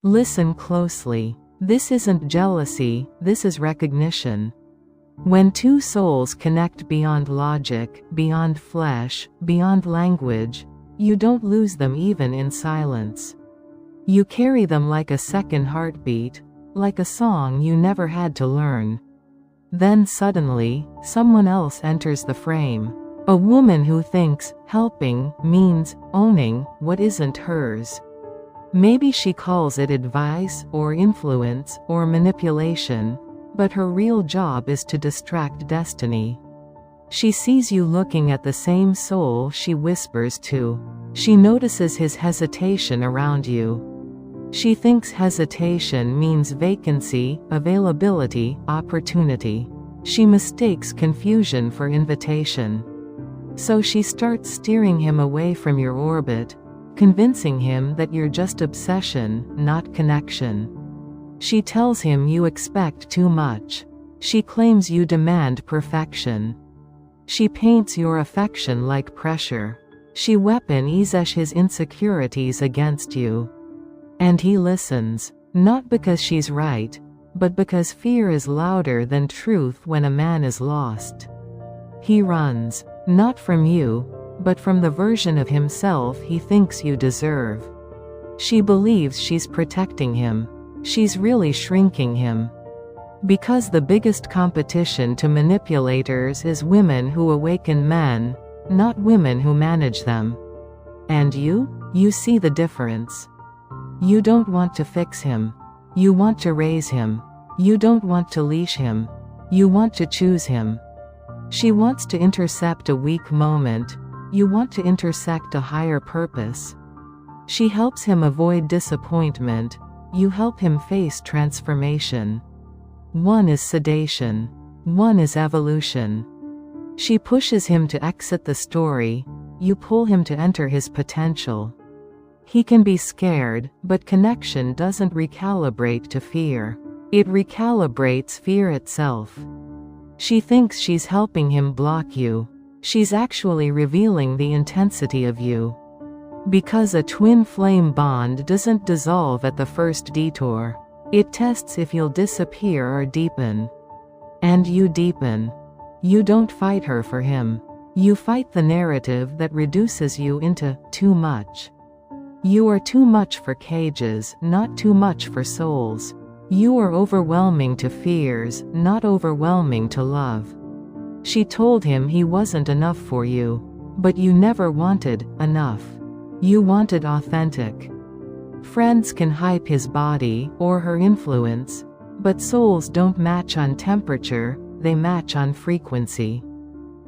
Listen closely. This isn't jealousy, this is recognition. When two souls connect beyond logic, beyond flesh, beyond language, you don't lose them even in silence. You carry them like a second heartbeat, like a song you never had to learn. Then suddenly, someone else enters the frame. A woman who thinks helping means owning what isn't hers. Maybe she calls it advice, or influence, or manipulation, but her real job is to distract destiny. She sees you looking at the same soul she whispers to. She notices his hesitation around you. She thinks hesitation means vacancy, availability, opportunity. She mistakes confusion for invitation. So she starts steering him away from your orbit, convincing him that you're just obsession, not connection. She tells him you expect too much. She claims you demand perfection. She paints your affection like pressure. She weaponizes his insecurities against you. And he listens, not because she's right, but because fear is louder than truth when a man is lost. He runs, not from you, but from the version of himself he thinks you deserve. She believes she's protecting him. She's really shrinking him. Because the biggest competition to manipulators is women who awaken men, not women who manage them. And you see the difference. You don't want to fix him. You want to raise him. You don't want to leash him. You want to choose him. She wants to intercept a weak moment. You want to intersect a higher purpose. She helps him avoid disappointment. You help him face transformation. One is sedation. One is evolution. She pushes him to exit the story. You pull him to enter his potential. He can be scared, but connection doesn't recalibrate to fear. It recalibrates fear itself. She thinks she's helping him block you. She's actually revealing the intensity of you. Because a twin flame bond doesn't dissolve at the first detour. It tests if you'll disappear or deepen. And you deepen. You don't fight her for him. You fight the narrative that reduces you into too much. You are too much for cages, not too much for souls. You are overwhelming to fears, not overwhelming to love. She told him he wasn't enough for you. But you never wanted enough. You wanted authentic. Friends can hype his body, or her influence, but souls don't match on temperature, they match on frequency.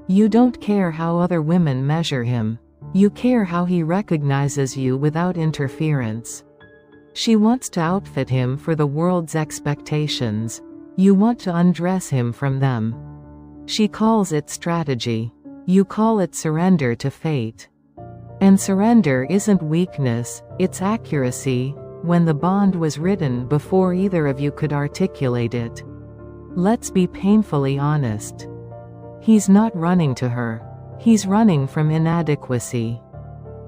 You don't care how other women measure him. You care how he recognizes you without interference. She wants to outfit him for the world's expectations. You want to undress him from them. She calls it strategy. You call it surrender to fate. And surrender isn't weakness, it's accuracy, when the bond was written before either of you could articulate it. Let's be painfully honest. He's not running to her. He's running from inadequacy.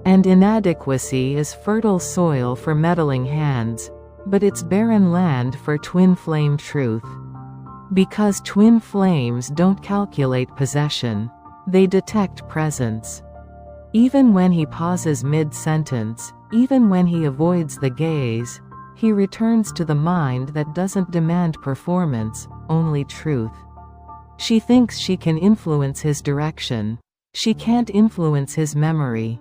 And inadequacy is fertile soil for meddling hands, but it's barren land for twin flame truth. Because twin flames don't calculate possession. They detect presence. Even when he pauses mid-sentence, even when he avoids the gaze, he returns to the mind that doesn't demand performance, only truth. She thinks she can influence his direction. She can't influence his memory.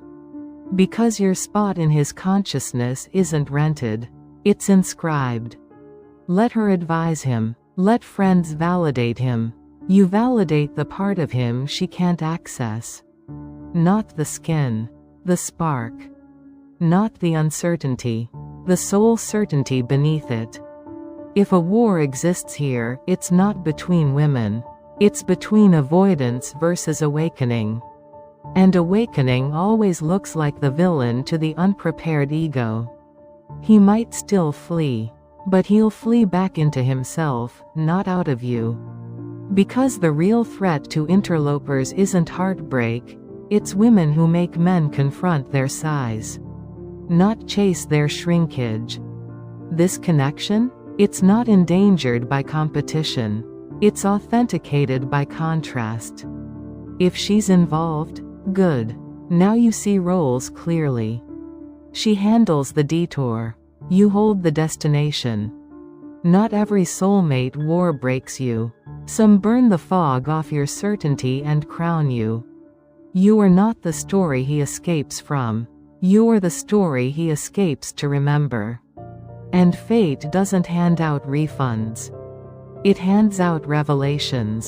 Because your spot in his consciousness isn't rented. It's inscribed. Let her advise him. Let friends validate him. You validate the part of him she can't access. Not the skin. The spark. Not the uncertainty. The soul certainty beneath it. If a war exists here, it's not between women. It's between avoidance versus awakening. And awakening always looks like the villain to the unprepared ego. He might still flee. But he'll flee back into himself, not out of you. Because the real threat to interlopers isn't heartbreak, it's women who make men confront their size. Not chase their shrinkage. This connection? It's not endangered by competition. It's authenticated by contrast. If she's involved, good. Now you see roles clearly. She handles the detour. You hold the destination. Not every soulmate war breaks you. Some burn the fog off your certainty and crown you. You are not the story he escapes from. You are the story he escapes to remember. And fate doesn't hand out refunds. It hands out revelations.